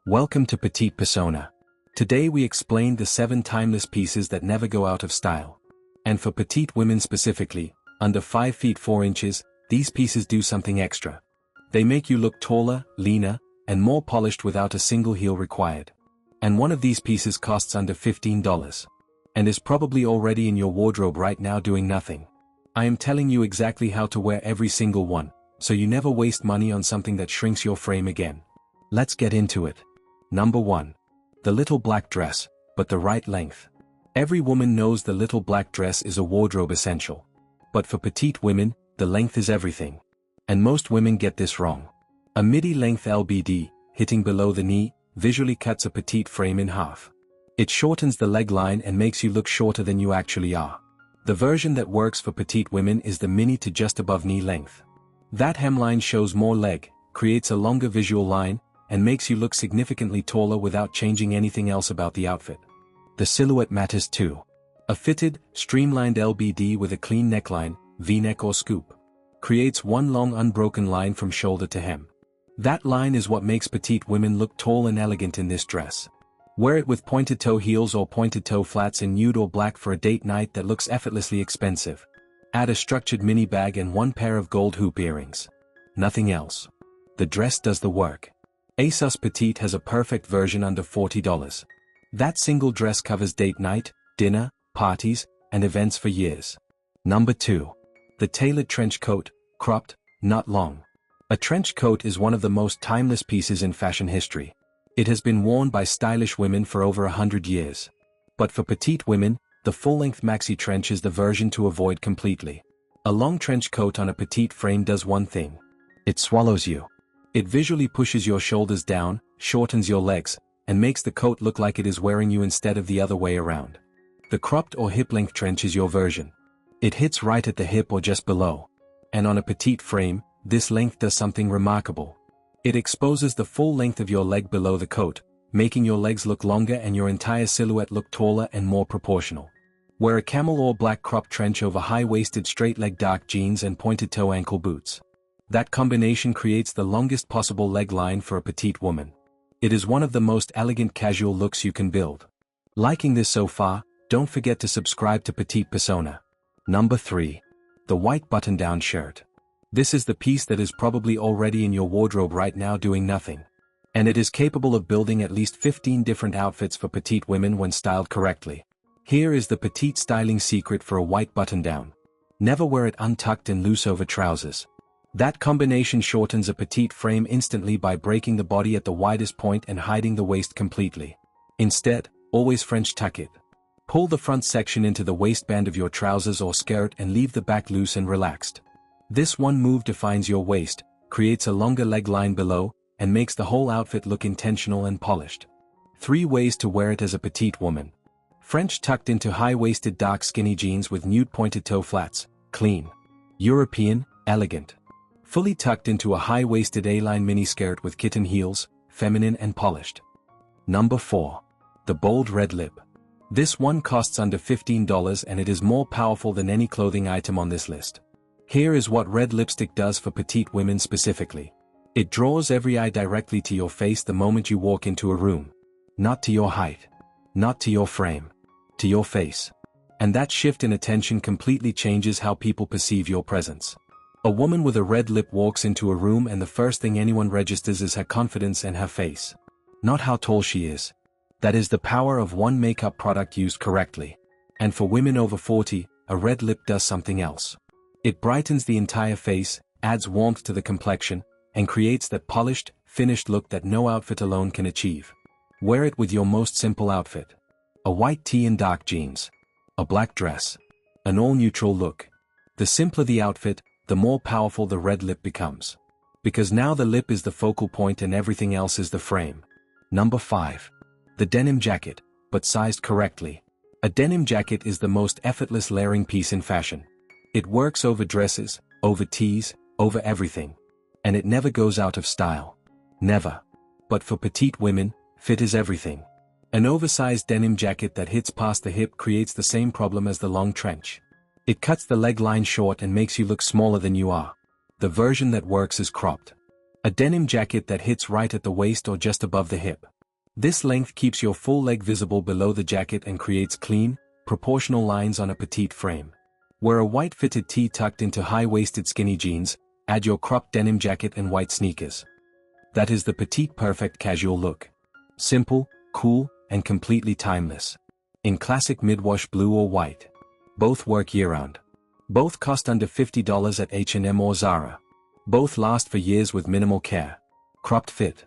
Welcome to Petite Persona. Today we explain the 7 timeless pieces that never go out of style. And for petite women specifically, under 5 feet 4 inches, these pieces do something extra. They make you look taller, leaner, and more polished without a single heel required. And one of these pieces costs under $15. And is probably already in your wardrobe right now doing nothing. I am telling you exactly how to wear every single one, so you never waste money on something that shrinks your frame again. Let's get into it. Number 1. The little black dress, but the right length. Every woman knows the little black dress is a wardrobe essential. But for petite women, the length is everything. And most women get this wrong. A midi-length LBD, hitting below the knee, visually cuts a petite frame in half. It shortens the leg line and makes you look shorter than you actually are. The version that works for petite women is the mini to just above knee length. That hemline shows more leg, creates a longer visual line, and makes you look significantly taller without changing anything else about the outfit. The silhouette matters too. A fitted, streamlined LBD with a clean neckline, V-neck or scoop, creates one long unbroken line from shoulder to hem. That line is what makes petite women look tall and elegant in this dress. Wear it with pointed toe heels or pointed toe flats in nude or black for a date night that looks effortlessly expensive. Add a structured mini bag and one pair of gold hoop earrings. Nothing else. The dress does the work. ASOS Petite has a perfect version under $40. That single dress covers date night, dinner, parties, and events for years. Number 2. The tailored trench coat, cropped, not long. A trench coat is one of the most timeless pieces in fashion history. It has been worn by stylish women for over 100 years. But for petite women, the full-length maxi trench is the version to avoid completely. A long trench coat on a petite frame does one thing. It swallows you. It visually pushes your shoulders down, shortens your legs, and makes the coat look like it is wearing you instead of the other way around. The cropped or hip-length trench is your version. It hits right at the hip or just below. And on a petite frame, this length does something remarkable. It exposes the full length of your leg below the coat, making your legs look longer and your entire silhouette look taller and more proportional. Wear a camel or black cropped trench over high-waisted straight-leg dark jeans and pointed-toe ankle boots. That combination creates the longest possible leg line for a petite woman. It is one of the most elegant casual looks you can build. Liking this so far? Don't forget to subscribe to Petite Persona. Number 3. The white button-down shirt. This is the piece that is probably already in your wardrobe right now doing nothing. And it is capable of building at least 15 different outfits for petite women when styled correctly. Here is the petite styling secret for a white button-down. Never wear it untucked and loose over trousers. That combination shortens a petite frame instantly by breaking the body at the widest point and hiding the waist completely. Instead, always French tuck it. Pull the front section into the waistband of your trousers or skirt and leave the back loose and relaxed. This one move defines your waist, creates a longer leg line below, and makes the whole outfit look intentional and polished. 3 ways to wear it as a petite woman. French tucked into high-waisted dark skinny jeans with nude pointed toe flats, clean. European, elegant. Fully tucked into a high-waisted A-line miniskirt with kitten heels, feminine and polished. Number 4. The bold red lip. This one costs under $15 and it is more powerful than any clothing item on this list. Here is what red lipstick does for petite women specifically. It draws every eye directly to your face the moment you walk into a room. Not to your height. Not to your frame. To your face. And that shift in attention completely changes how people perceive your presence. A woman with a red lip walks into a room and the first thing anyone registers is her confidence and her face. Not how tall she is. That is the power of one makeup product used correctly. And for women over 40, a red lip does something else. It brightens the entire face, adds warmth to the complexion, and creates that polished, finished look that no outfit alone can achieve. Wear it with your most simple outfit. A white tee and dark jeans. A black dress. An all-neutral look. The simpler the outfit, the more powerful the red lip becomes. Because now the lip is the focal point and everything else is the frame. Number 5. The denim jacket, but sized correctly. A denim jacket is the most effortless layering piece in fashion. It works over dresses, over tees, over everything. And it never goes out of style. Never. But for petite women, fit is everything. An oversized denim jacket that hits past the hip creates the same problem as the long trench. It cuts the leg line short and makes you look smaller than you are. The version that works is cropped. A denim jacket that hits right at the waist or just above the hip. This length keeps your full leg visible below the jacket and creates clean, proportional lines on a petite frame. Wear a white fitted tee tucked into high-waisted skinny jeans, add your cropped denim jacket and white sneakers. That is the petite perfect casual look. Simple, cool, and completely timeless. In classic mid-wash blue or white. Both work year-round. Both cost under $50 at H&M or Zara. Both last for years with minimal care. Cropped fit.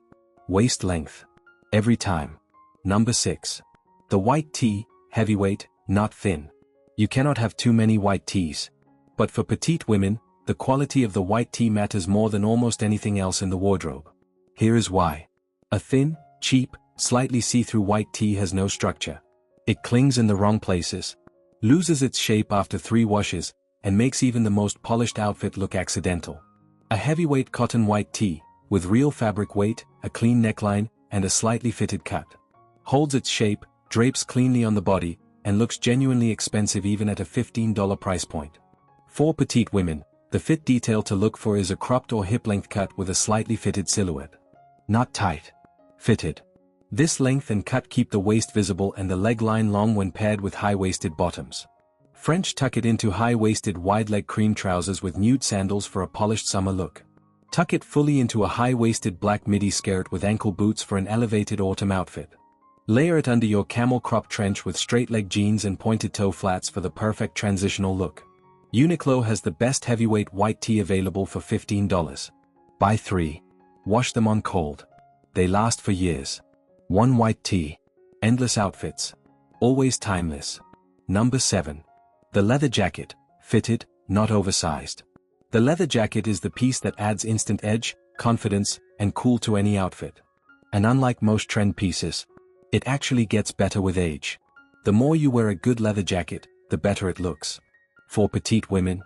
Waist length. Every time. Number 6. The white tee, heavyweight, not thin. You cannot have too many white tees. But for petite women, the quality of the white tee matters more than almost anything else in the wardrobe. Here is why. A thin, cheap, slightly see-through white tee has no structure. It clings in the wrong places, loses its shape after 3 washes, and makes even the most polished outfit look accidental. A heavyweight cotton white tee, with real fabric weight, a clean neckline, and a slightly fitted cut, holds its shape, drapes cleanly on the body, and looks genuinely expensive even at a $15 price point. For petite women, the fit detail to look for is a cropped or hip-length cut with a slightly fitted silhouette. Not tight. Fitted. This length and cut keep the waist visible and the leg line long when paired with high-waisted bottoms. French tuck it into high-waisted wide-leg cream trousers with nude sandals for a polished summer look. Tuck it fully into a high-waisted black midi skirt with ankle boots for an elevated autumn outfit. Layer it under your camel crop trench with straight-leg jeans and pointed toe flats for the perfect transitional look. Uniqlo has the best heavyweight white tee available for $15. Buy 3. Wash them on cold. They last for years. 1 white tee. Endless outfits. Always timeless. Number 7. The leather jacket, fitted, not oversized. The leather jacket is the piece that adds instant edge, confidence, and cool to any outfit. And unlike most trend pieces, it actually gets better with age. The more you wear a good leather jacket, the better it looks. For petite women,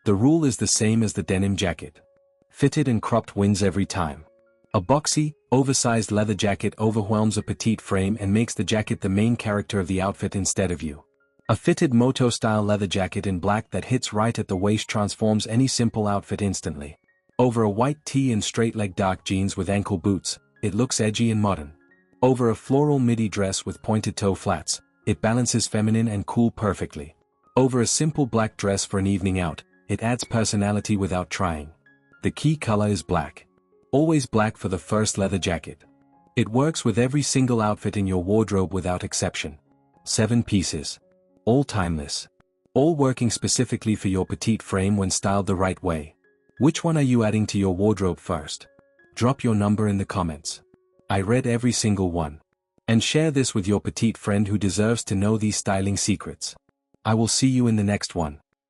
the rule is the same as the denim jacket. Fitted and cropped wins every time. A boxy, oversized leather jacket overwhelms a petite frame and makes the jacket the main character of the outfit instead of you. A fitted moto-style leather jacket in black that hits right at the waist transforms any simple outfit instantly. Over a white tee and straight-leg dark jeans with ankle boots, it looks edgy and modern. Over a floral midi dress with pointed toe flats, it balances feminine and cool perfectly. Over a simple black dress for an evening out, it adds personality without trying. The key color is black. Always black for the first leather jacket. It works with every single outfit in your wardrobe without exception. 7 pieces. All timeless. All working specifically for your petite frame when styled the right way. Which one are you adding to your wardrobe first? Drop your number in the comments. I read every single one. And share this with your petite friend who deserves to know these styling secrets. I will see you in the next one.